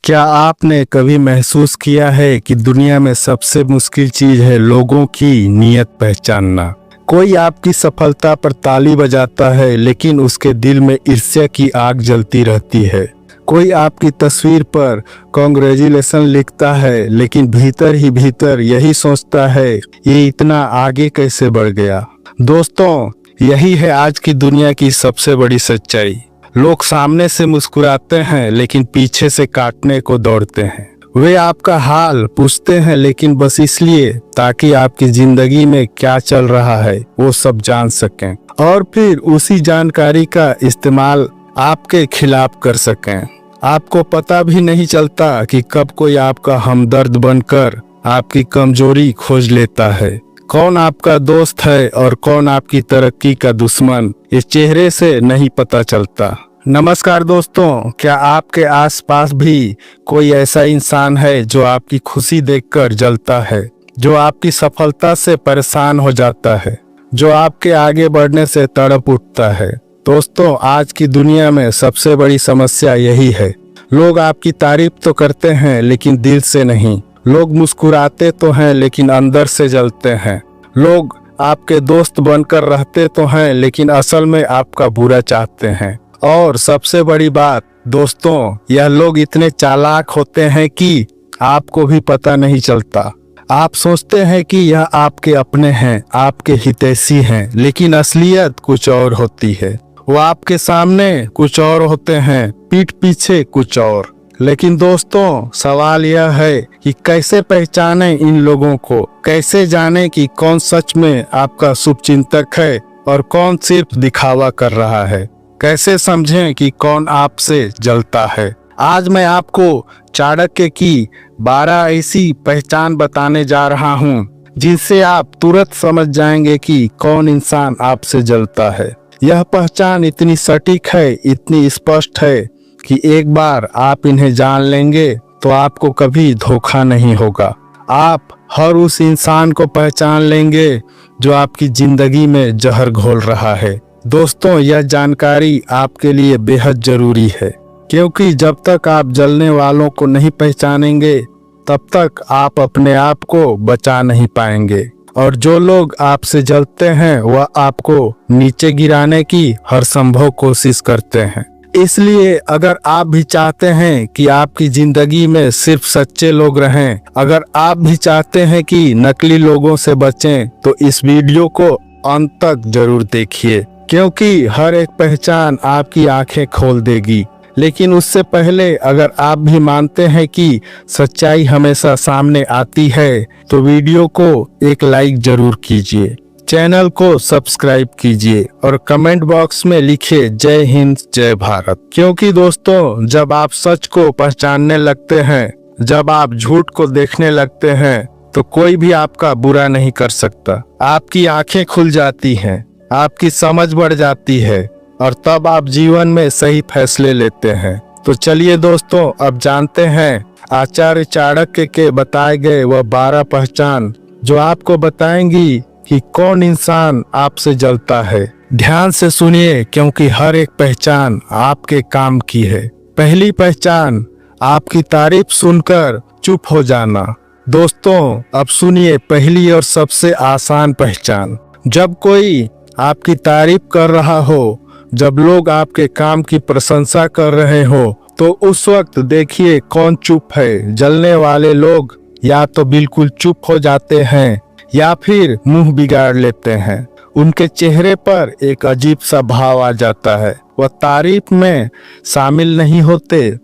क्या आपने कभी महसूस किया है कि दुनिया में सबसे मुश्किल चीज है लोगों की नीयत पहचानना। कोई आपकी सफलता पर ताली बजाता है लेकिन उसके दिल में ईर्ष्या की आग जलती रहती है। कोई आपकी तस्वीर पर कॉन्ग्रेचुलेशन लिखता है लेकिन भीतर ही भीतर यही सोचता है ये इतना आगे कैसे बढ़ गया। दोस्तों, यही है आज की दुनिया की सबसे बड़ी सच्चाई। लोग सामने से मुस्कुराते हैं लेकिन पीछे से काटने को दौड़ते हैं। वे आपका हाल पूछते हैं लेकिन बस इसलिए ताकि आपकी जिंदगी में क्या चल रहा है वो सब जान सकें और फिर उसी जानकारी का इस्तेमाल आपके खिलाफ कर सकें। आपको पता भी नहीं चलता कि कब कोई आपका हमदर्द बनकर आपकी कमजोरी खोज लेता है। कौन आपका दोस्त है और कौन आपकी तरक्की का दुश्मन, इस चेहरे से नहीं पता चलता। नमस्कार दोस्तों, क्या आपके आसपास भी कोई ऐसा इंसान है जो आपकी खुशी देखकर जलता है, जो आपकी सफलता से परेशान हो जाता है, जो आपके आगे बढ़ने से तड़प उठता है? दोस्तों, आज की दुनिया में सबसे बड़ी समस्या यही है। लोग आपकी तारीफ तो करते हैं लेकिन दिल से नहीं। लोग मुस्कुराते तो हैं लेकिन अंदर से जलते हैं। लोग आपके दोस्त बनकर रहते तो हैं लेकिन असल में आपका बुरा चाहते हैं। और सबसे बड़ी बात दोस्तों, यह लोग इतने चालाक होते हैं कि आपको भी पता नहीं चलता। आप सोचते हैं कि यह आपके अपने हैं, आपके हितैषी हैं, लेकिन असलियत कुछ और होती है। वो आपके सामने कुछ और होते हैं, पीठ पीछे कुछ और। लेकिन दोस्तों, सवाल यह है कि कैसे पहचानें इन लोगों को, कैसे जानें कि कौन सच में आपका शुभचिंतक है और कौन सिर्फ दिखावा कर रहा है। कैसे समझें कि कौन आपसे जलता है। आज मैं आपको चाणक्य की 12 ऐसी पहचान बताने जा रहा हूं जिनसे आप तुरंत समझ जाएंगे कि कौन इंसान आपसे जलता है। यह पहचान इतनी सटीक है, इतनी स्पष्ट है कि एक बार आप इन्हें जान लेंगे तो आपको कभी धोखा नहीं होगा। आप हर उस इंसान को पहचान लेंगे जो आपकी जिंदगी में जहर घोल रहा है। दोस्तों, यह जानकारी आपके लिए बेहद जरूरी है, क्योंकि जब तक आप जलने वालों को नहीं पहचानेंगे तब तक आप अपने आप को बचा नहीं पाएंगे। और जो लोग आपसे जलते हैं वह आपको नीचे गिराने की हर संभव कोशिश करते हैं। इसलिए अगर आप भी चाहते हैं कि आपकी जिंदगी में सिर्फ सच्चे लोग रहें, अगर आप भी चाहते हैं कि नकली लोगों से बचें, तो इस वीडियो को अंत तक जरूर देखिए, क्योंकि हर एक पहचान आपकी आंखें खोल देगी। लेकिन उससे पहले अगर आप भी मानते हैं कि सच्चाई हमेशा सामने आती है तो वीडियो को एक लाइक जरूर कीजिए, चैनल को सब्सक्राइब कीजिए और कमेंट बॉक्स में लिखिए जय हिंद जय भारत। क्योंकि दोस्तों, जब आप सच को पहचानने लगते हैं, जब आप झूठ को देखने लगते हैं, तो कोई भी आपका बुरा नहीं कर सकता। आपकी आंखें खुल जाती हैं, आपकी समझ बढ़ जाती है और तब आप जीवन में सही फैसले लेते हैं। तो चलिए दोस्तों, अब जानते हैं आचार्य चाणक्य के बताए गए वह 12 पहचान जो आपको बताएंगी कि कौन इंसान आपसे जलता है। ध्यान से सुनिए, क्योंकि हर एक पहचान आपके काम की है। पहली पहचान, आपकी तारीफ सुनकर चुप हो जाना। दोस्तों, अब सुनिए पहली और सबसे आसान पहचान। जब कोई आपकी तारीफ कर रहा हो, जब लोग आपके काम की प्रशंसा कर रहे हो, तो उस वक्त देखिए कौन चुप है। जलने वाले लोग या तो बिल्कुल चुप हो जाते हैं या फिर मुंह बिगाड़ लेते हैं। उनके चेहरे पर एक अजीब सा भाव आ जाता है। वह तारीफ में शामिल नहीं होते,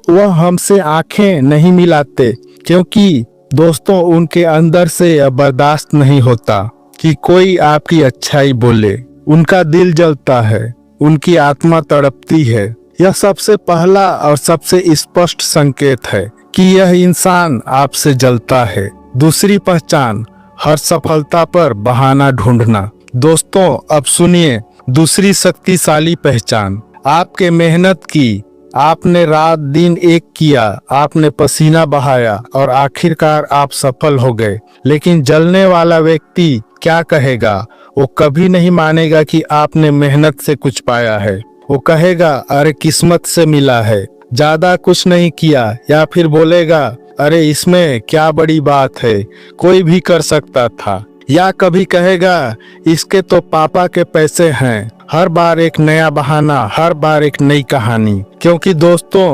वह हमसे आंखें नहीं मिलाते, क्योंकि दोस्तों उनके अंदर से यह बर्दाश्त नहीं होता कि कोई आपकी अच्छाई बोले। उनका दिल जलता है, उनकी आत्मा तड़पती है। यह सबसे पहला और सबसे स्पष्ट संकेत है कि यह इंसान आपसे जलता है। दूसरी पहचान, हर सफलता पर बहाना ढूंढना। दोस्तों, अब सुनिए दूसरी शक्तिशाली पहचान। आपके मेहनत की, आपने रात दिन एक किया, आपने पसीना बहाया और आखिरकार आप सफल हो गए। लेकिन जलने वाला व्यक्ति क्या कहेगा? वो कभी नहीं मानेगा कि आपने मेहनत से कुछ पाया है। वो कहेगा अरे किस्मत से मिला है। ज्यादा कुछ नहीं किया, या फिर बोलेगा अरे इसमें क्या बड़ी बात है, कोई भी कर सकता था। या कभी कहेगा इसके तो पापा के पैसे हैं। हर बार एक नया बहाना, हर बार एक नई कहानी। क्योंकि दोस्तों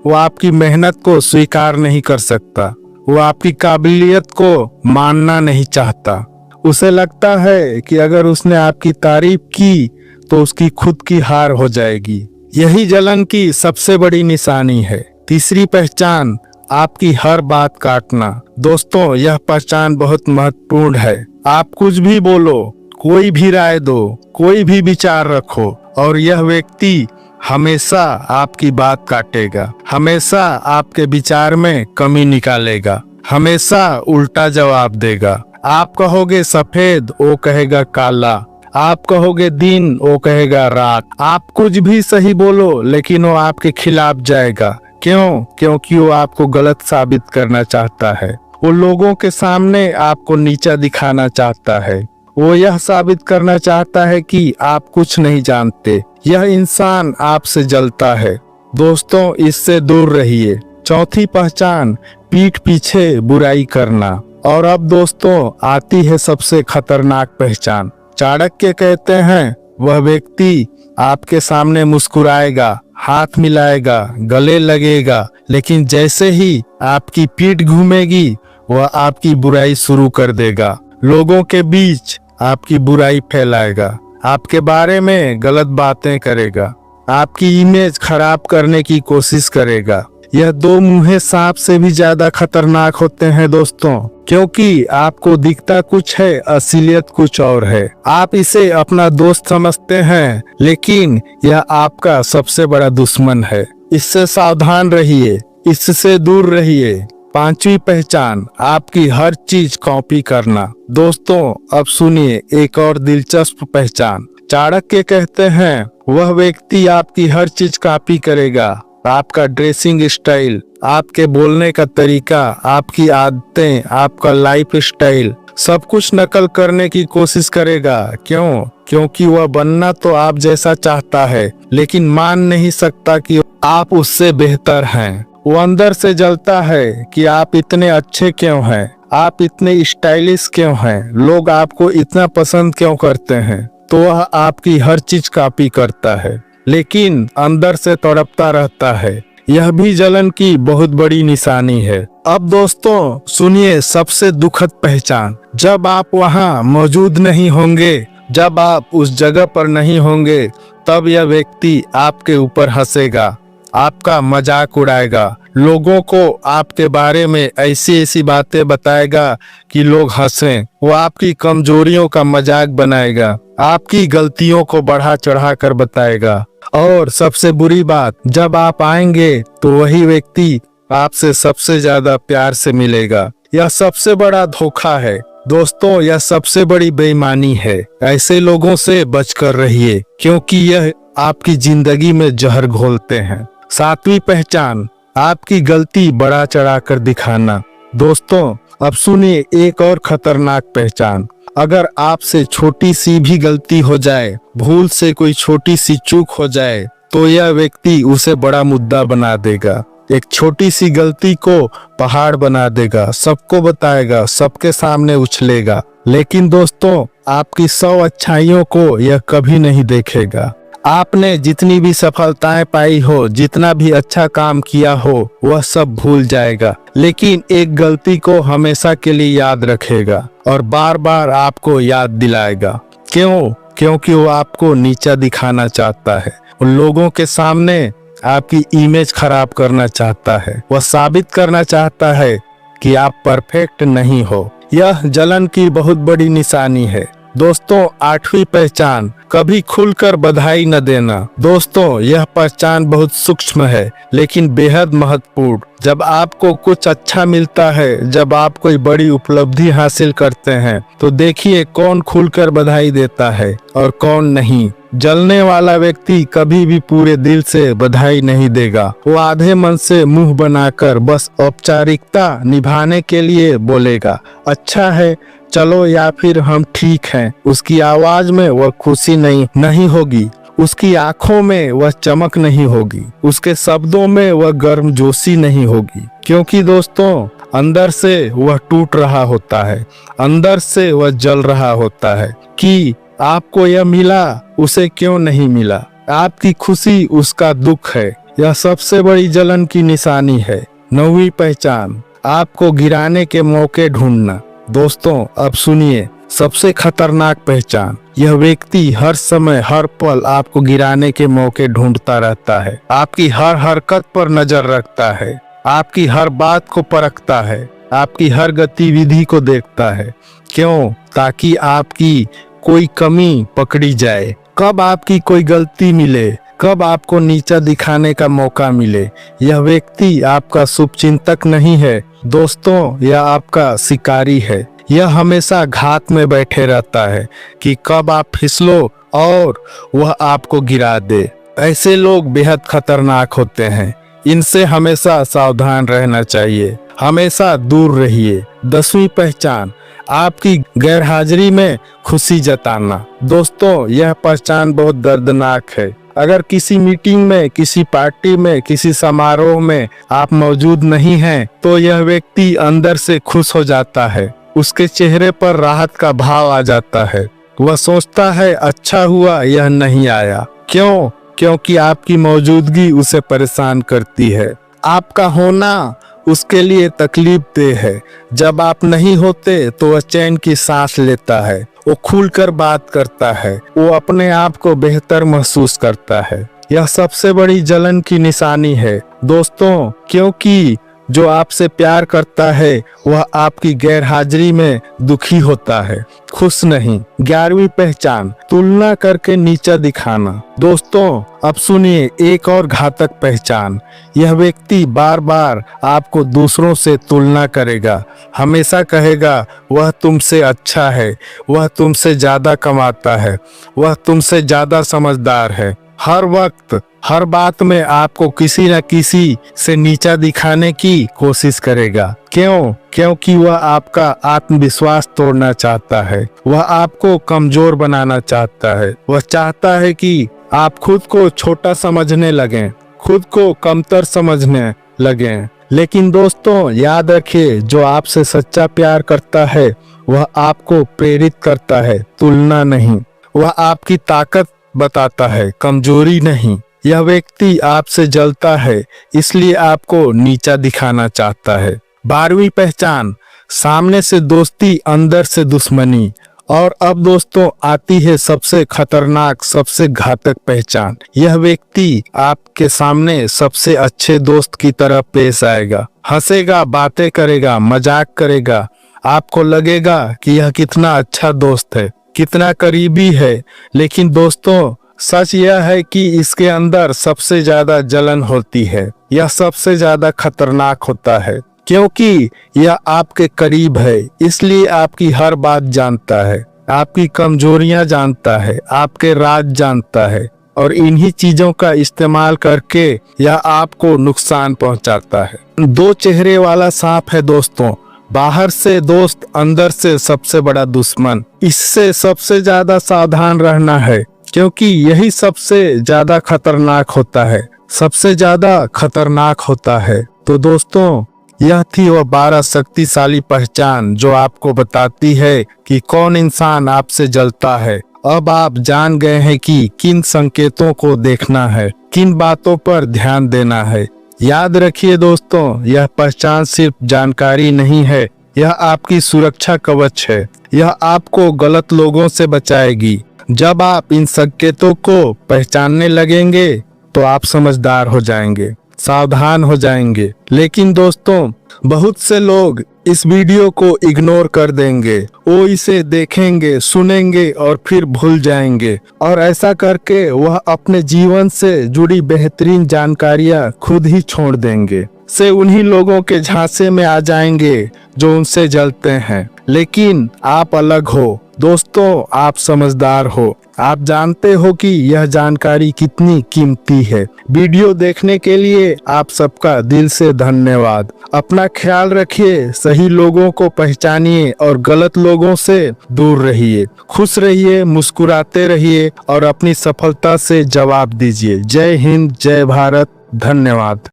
वो आपकी मेहनत को स्वीकार नहीं कर सकता, वो आपकी काबिलियत को मानना नहीं चाहता। उसे लगता है कि अगर उसने आपकी तारीफ की तो उसकी खुद की हार हो जाएगी। यही जलन की सबसे बड़ी निशानी है। तीसरी पहचान, आपकी हर बात काटना। दोस्तों यह पहचान बहुत महत्वपूर्ण है। आप कुछ भी बोलो, कोई भी राय दो, कोई भी विचार रखो, और यह व्यक्ति हमेशा आपकी बात काटेगा, हमेशा आपके विचार में कमी निकालेगा, हमेशा उल्टा जवाब देगा। आप कहोगे सफेद, वो कहेगा काला। आप कहोगे दिन, वो कहेगा रात। आप कुछ भी सही बोलो, लेकिन वो आपके खिलाफ जाएगा। क्यों? क्योंकि वो आपको गलत साबित करना चाहता है। वो लोगों के सामने आपको नीचा दिखाना चाहता है। वो यह साबित करना चाहता है कि आप कुछ नहीं जानते। यह इंसान आपसे जलता है। दोस्तों इससे दूर रहिए। चौथी पहचान, पीठ पीछे बुराई करना। और अब दोस्तों आती है सबसे खतरनाक पहचान। चाणक्य कहते हैं वह व्यक्ति आपके सामने मुस्कुराएगा, हाथ मिलाएगा, गले लगेगा, लेकिन जैसे ही आपकी पीठ घूमेगी वह आपकी बुराई शुरू कर देगा। लोगों के बीच आपकी बुराई फैलाएगा, आपके बारे में गलत बातें करेगा, आपकी इमेज खराब करने की कोशिश करेगा। यह दो मुँहे सांप से भी ज्यादा खतरनाक होते हैं दोस्तों, क्योंकि आपको दिखता कुछ है, असलियत कुछ और है। आप इसे अपना दोस्त समझते हैं, लेकिन यह आपका सबसे बड़ा दुश्मन है। इससे सावधान रहिए, इससे दूर रहिए। पांचवी पहचान, आपकी हर चीज कॉपी करना। दोस्तों अब सुनिए एक और दिलचस्प पहचान। चाणक्य कहते हैं वह व्यक्ति आपकी हर चीज कॉपी करेगा। आपका ड्रेसिंग स्टाइल, आपके बोलने का तरीका, आपकी आदतें, आपका लाइफ स्टाइल, सब कुछ नकल करने की कोशिश करेगा। क्यों? क्योंकि वह बनना तो आप जैसा चाहता है, लेकिन मान नहीं सकता कि आप उससे बेहतर हैं। वो अंदर से जलता है कि आप इतने अच्छे क्यों हैं, आप इतने स्टाइलिश क्यों हैं, लोग आपको इतना पसंद क्यों करते हैं। तो वह आपकी हर चीज कॉपी करता है, लेकिन अंदर से तड़पता रहता है। यह भी जलन की बहुत बड़ी निशानी है। अब दोस्तों सुनिए सबसे दुखद पहचान। जब आप वहां मौजूद नहीं होंगे, जब आप उस जगह पर नहीं होंगे, तब यह व्यक्ति आपके ऊपर हंसेगा, आपका मजाक उड़ाएगा, लोगों को आपके बारे में ऐसी ऐसी बातें बताएगा कि लोग हंसें। वो आपकी कमजोरियों का मजाक बनाएगा, आपकी गलतियों को बढ़ा चढ़ा कर बताएगा। और सबसे बुरी बात, जब आप आएंगे तो वही व्यक्ति आपसे सबसे ज्यादा प्यार से मिलेगा। यह सबसे बड़ा धोखा है दोस्तों, यह सबसे बड़ी बेईमानी है। ऐसे लोगों से बचकर रहिए, क्योंकि यह आपकी जिंदगी में जहर घोलते हैं। सातवीं पहचान, आपकी गलती बढ़ा चढ़ाकर दिखाना। दोस्तों अब सुनिए एक और खतरनाक पहचान। अगर आपसे छोटी सी भी गलती हो जाए, भूल से कोई छोटी सी चूक हो जाए, तो यह व्यक्ति उसे बड़ा मुद्दा बना देगा। एक छोटी सी गलती को पहाड़ बना देगा, सबको बताएगा, सबके सामने उछलेगा। लेकिन दोस्तों आपकी 100 अच्छाइयों को यह कभी नहीं देखेगा। आपने जितनी भी सफलताएं पाई हो, जितना भी अच्छा काम किया हो, वह सब भूल जाएगा, लेकिन एक गलती को हमेशा के लिए याद रखेगा और बार बार आपको याद दिलाएगा। क्यों? क्योंकि वो आपको नीचा दिखाना चाहता है, उन लोगों के सामने आपकी इमेज खराब करना चाहता है। वह साबित करना चाहता है कि आप परफेक्ट नहीं हो। यह जलन की बहुत बड़ी निशानी है। दोस्तों आठवीं पहचान, कभी खुलकर बधाई न देना। दोस्तों यह पहचान बहुत सूक्ष्म है, लेकिन बेहद महत्वपूर्ण। जब आपको कुछ अच्छा मिलता है, जब आप कोई बड़ी उपलब्धि हासिल करते हैं, तो देखिए कौन खुलकर बधाई देता है और कौन नहीं। जलने वाला व्यक्ति कभी भी पूरे दिल से बधाई नहीं देगा। वो आधे मन से मुंह बनाकर बस औपचारिकता निभाने के लिए बोलेगा, अच्छा है चलो, या फिर हम ठीक हैं। उसकी आवाज में वह खुशी नहीं होगी, उसकी आंखों में वह चमक नहीं होगी, उसके शब्दों में वह गर्मजोशी नहीं होगी, क्योंकि दोस्तों अंदर से वह टूट रहा होता है, अंदर से वह जल रहा होता है कि आपको यह मिला, उसे क्यों नहीं मिला। आपकी खुशी उसका दुख है। यह सबसे बड़ी जलन की निशानी है। 9वीं पहचान, आपको गिराने के मौके ढूंढना। दोस्तों अब सुनिए सबसे खतरनाक पहचान, यह व्यक्ति हर समय हर पल आपको गिराने के मौके ढूंढता रहता है। आपकी हर हरकत पर नजर रखता है, आपकी हर बात को परखता है, आपकी हर गतिविधि को देखता है। क्यों? ताकि आपकी कोई कमी पकड़ी जाए, कब आपकी कोई गलती मिले, कब आपको नीचा दिखाने का मौका मिले। यह व्यक्ति आपका शुभचिंतक नहीं है दोस्तों, यह आपका शिकारी है। यह हमेशा घात में बैठे रहता है कि कब आप फिसलो और वह आपको गिरा दे। ऐसे लोग बेहद खतरनाक होते हैं, इनसे हमेशा सावधान रहना चाहिए, हमेशा दूर रहिए। 10वीं पहचान, आपकी गैरहाजिरी में खुशी जताना। दोस्तों यह पहचान बहुत दर्दनाक है। अगर किसी मीटिंग में, किसी पार्टी में, किसी समारोह में आप मौजूद नहीं हैं, तो यह व्यक्ति अंदर से खुश हो जाता है। उसके चेहरे पर राहत का भाव आ जाता है। वह सोचता है अच्छा हुआ यह नहीं आया। क्यों? क्योंकि आपकी मौजूदगी उसे परेशान करती है। आपका होना उसके लिए तकलीफ दे है। जब आप नहीं होते तो वह चैन की सांस लेता है, वो खुलकर बात करता है, वो अपने आप को बेहतर महसूस करता है। यह सबसे बड़ी जलन की निशानी है दोस्तों, क्योंकि जो आपसे प्यार करता है वह आपकी गैरहाजिरी में दुखी होता है, खुश नहीं। 11वीं पहचान, तुलना करके नीचा दिखाना। दोस्तों अब सुनिए एक और घातक पहचान, यह व्यक्ति बार बार आपको दूसरों से तुलना करेगा, हमेशा कहेगा वह तुमसे अच्छा है, वह तुमसे ज्यादा कमाता है, वह तुमसे ज्यादा समझदार है। हर वक्त हर बात में आपको किसी न किसी से नीचा दिखाने की कोशिश करेगा। क्यों? क्योंकि वह आपका आत्मविश्वास तोड़ना चाहता है, वह आपको कमजोर बनाना चाहता है। वह चाहता है कि आप खुद को छोटा समझने लगें, खुद को कमतर समझने लगें। लेकिन दोस्तों याद रखिए, जो आपसे सच्चा प्यार करता है वह आपको प्रेरित करता है, तुलना नहीं। वह आपकी ताकत बताता है, कमजोरी नहीं। यह व्यक्ति आपसे जलता है, इसलिए आपको नीचा दिखाना चाहता है। 12वीं पहचान, सामने से दोस्ती अंदर से दुश्मनी। और अब दोस्तों आती है सबसे खतरनाक, सबसे घातक पहचान। यह व्यक्ति आपके सामने सबसे अच्छे दोस्त की तरह पेश आएगा, हंसेगा, बातें करेगा, मजाक करेगा। आपको लगेगा कि यह कितना अच्छा दोस्त है, कितना करीबी है। लेकिन दोस्तों सच यह है कि इसके अंदर सबसे ज्यादा जलन होती है। यह सबसे ज्यादा खतरनाक होता है, क्योंकि यह आपके करीब है, इसलिए आपकी हर बात जानता है, आपकी कमजोरियां जानता है, आपके राज जानता है, और इन्हीं चीजों का इस्तेमाल करके यह आपको नुकसान पहुंचाता है। 2 चेहरे वाला सांप है दोस्तों, बाहर से दोस्त, अंदर से सबसे बड़ा दुश्मन। इससे सबसे ज्यादा सावधान रहना है, क्योंकि यही सबसे ज्यादा खतरनाक होता है, सबसे ज्यादा खतरनाक होता है। तो दोस्तों यह थी वह 12 शक्तिशाली पहचान जो आपको बताती है कि कौन इंसान आपसे जलता है। अब आप जान गए हैं कि किन संकेतों को देखना है, किन बातों पर ध्यान देना है। याद रखिए दोस्तों, यह पहचान सिर्फ जानकारी नहीं है, यह आपकी सुरक्षा कवच है। यह आपको गलत लोगों से बचाएगी। जब आप इन संकेतों को पहचानने लगेंगे तो आप समझदार हो जाएंगे, सावधान हो जाएंगे। लेकिन दोस्तों बहुत से लोग इस वीडियो को इग्नोर कर देंगे, वो इसे देखेंगे, सुनेंगे और फिर भूल जाएंगे, और ऐसा करके वह अपने जीवन से जुड़ी बेहतरीन जानकारियां खुद ही छोड़ देंगे, से उन्हीं लोगों के झांसे में आ जाएंगे जो उनसे जलते हैं। लेकिन आप अलग हो दोस्तों, आप समझदार हो, आप जानते हो कि यह जानकारी कितनी कीमती है। वीडियो देखने के लिए आप सबका दिल से धन्यवाद। अपना ख्याल रखिए, सही लोगों को पहचानिए और गलत लोगों से दूर रहिए। खुश रहिए, मुस्कुराते रहिए और अपनी सफलता से जवाब दीजिए। जय हिंद, जय भारत, धन्यवाद।